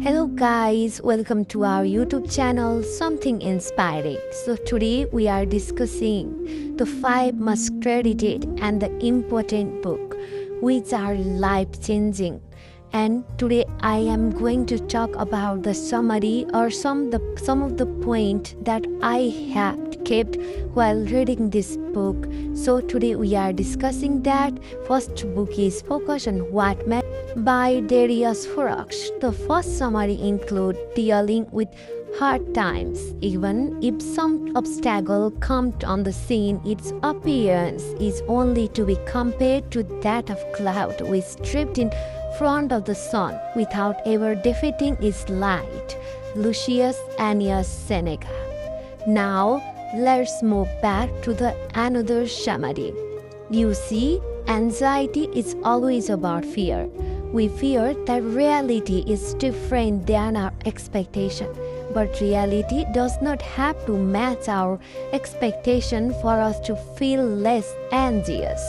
Hello guys, welcome to our YouTube channel Something Inspiring. So today we are discussing the 5 most credited and the important book which are life-changing. And today I am going to talk about the summary or some of the point that I have kept while reading this book. So today we are discussing that. First book is Focus on What Matters by Darius Fox. The first summary includes dealing with hard times. Even if some obstacle comes on the scene, its appearance is only to be compared to that of cloud which stripped in front of the sun without ever defeating its light. Lucius Annius Seneca. Now let's move back to the another summary. You see, anxiety is always about fear. We fear that reality is different than our expectation, but reality does not have to match our expectation for us to feel less anxious.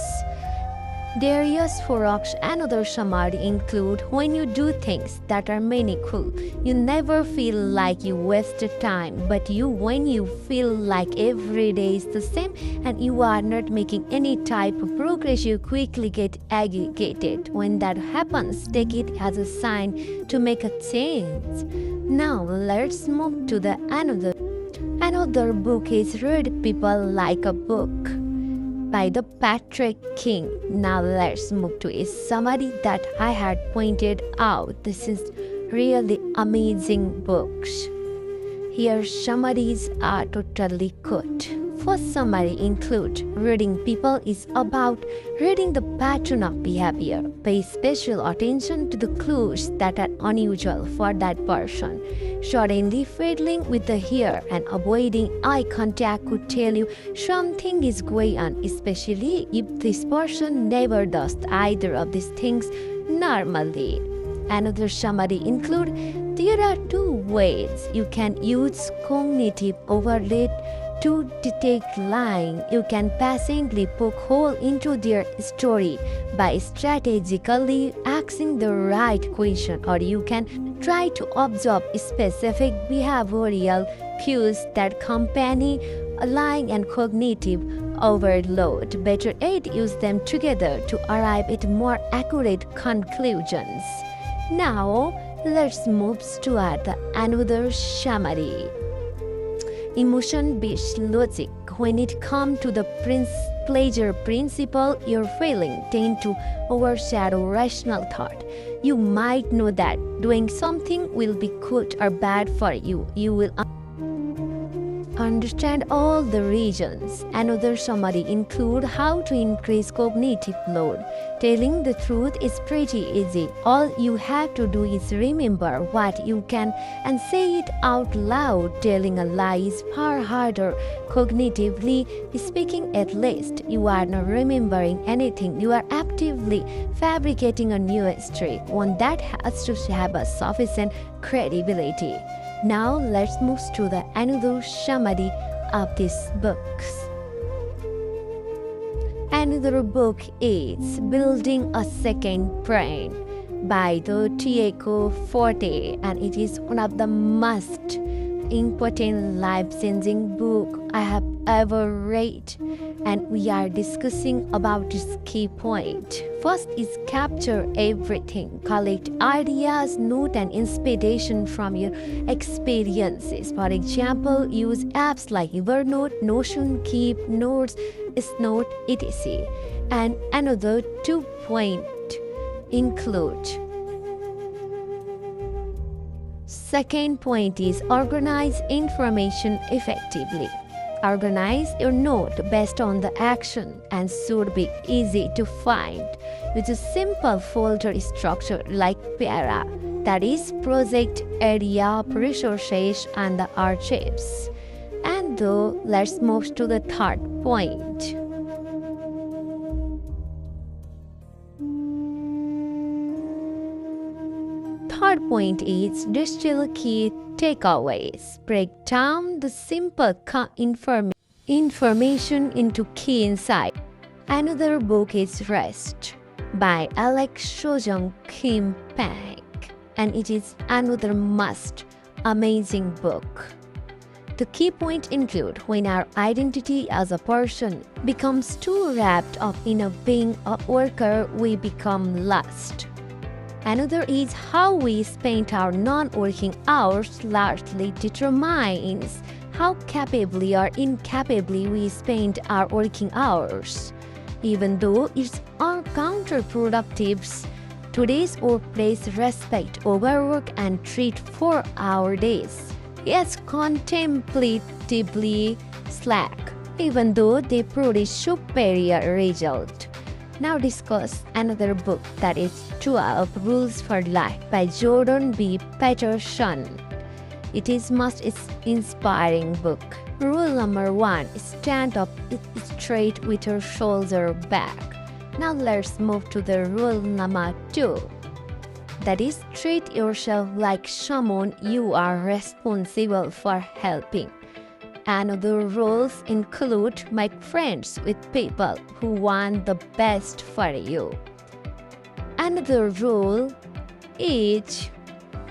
Darius Fox another summary include when you do things that are meaningful, you never feel like you wasted time, but when you feel like every day is the same and you are not making any type of progress, you quickly get agitated. When that happens, take it as a sign to make a change. Now let's move to the another book is Read People Like a Book by the Patrick King. Now let's move to a summary that I had pointed out. This is really amazing books. Here summaries are totally good. First summary includes reading people is about reading the pattern of behavior. Pay special attention to the clues that are unusual for that person. Suddenly fiddling with the hair and avoiding eye contact could tell you something is going on, especially if this person never does either of these things normally. Another summary includes there are 2 ways you can use cognitive overload to detect lying. You can passively poke hole into their story by strategically asking the right question, or you can try to observe specific behavioral cues that accompany lying and cognitive overload. Better yet, use them together to arrive at more accurate conclusions. Now, let's move to another summary. Emotion-based logic. When it comes to the pleasure principle, your feelings tend to overshadow rational thought. You might know that doing something will be good or bad for you. You will understand all the reasons. Another summary includes how to increase cognitive load. Telling the truth is pretty easy. All you have to do is remember what you can and say it out loud. Telling a lie is far harder. Cognitively speaking, at least, you are not remembering anything. You are actively fabricating a new story, one that has to have a sufficient credibility. Now let's move to another summary of these books. Another book is Building a Second Brain by Tiago Forte, and it is one of the most important life-changing book I have ever read, and we are discussing about this key point. First is capture everything. Collect ideas, note and inspiration from your experiences. For example, use apps like Evernote, Notion, Keep Notes, Snote, etc. And another 2 points include. Second point is organize information effectively. Organize your note based on the action and should be easy to find with a simple folder structure like PARA, that is project, area, resources, and the archives. And though, let's move to the third point. Third point is distill key takeaways. Break down the simple information into key insights. Another book is Rest by Alex Sojung Kim Pang. and it is another must amazing book. The key points include when our identity as a person becomes too wrapped up in a being a worker, we become lost. Another is how we spend our non-working hours largely determines how capably or incapably we spend our working hours. Even though it's counterproductive, today's workplace respect overwork and treat 4-hour days. Yes, contemplatively slack, even though they produce superior result. Now discuss another book, that is 12 Rules for Life by Jordan B. Peterson. It is most inspiring book. Rule number 1, stand up straight with your shoulder back. Now let's move to the rule number 2. That is, treat yourself like someone you are responsible for helping. Another rules include make friends with people who want the best for you. Another rule is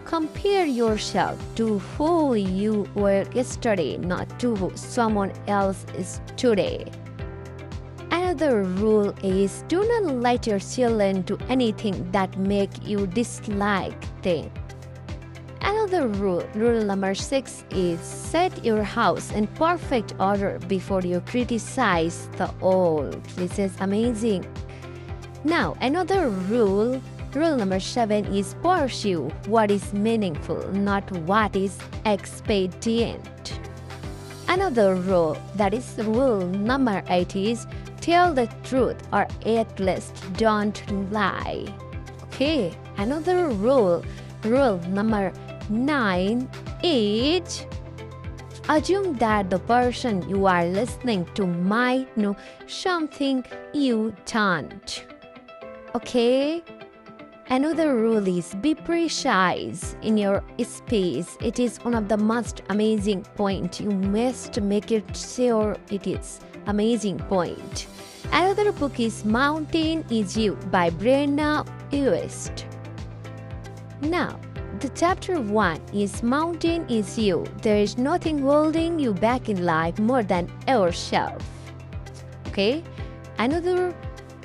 compare yourself to who you were yesterday, not to who someone else is today. Another rule is do not let your children do anything that make you dislike them. Another rule number 6 is set your house in perfect order before you criticize the old. This is amazing. Now, another rule number 7 is pursue what is meaningful, not what is expedient. Another rule, that is rule number 8, is tell the truth or at least don't lie. Okay, another rule number 9 is assume that the person you are listening to might know something you don't. Okay? Another rule is be precise in your space. It is one of the most amazing point. You must make it sure it is amazing point. Another book is Mountain is You by Brenna West. Now, the chapter 1 is Mountain is You. There is nothing holding you back in life more than yourself. Okay? Another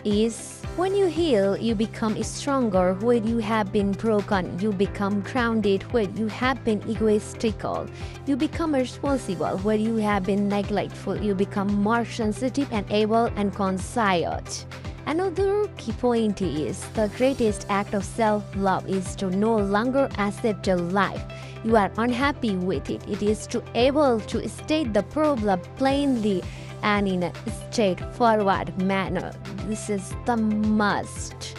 is when you heal, you become stronger. When you have been broken, you become grounded. When you have been egoistical, you become responsible. When you have been neglectful, you become more sensitive and able and conscious. Another key point is the greatest act of self-love is to no longer accept a life you are unhappy with it. It is to able to state the problem plainly and in a straightforward manner. This is the most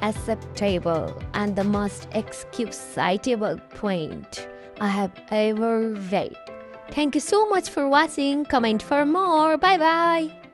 acceptable and the most excusable point I have ever read. Thank you so much for watching. Comment for more. Bye bye.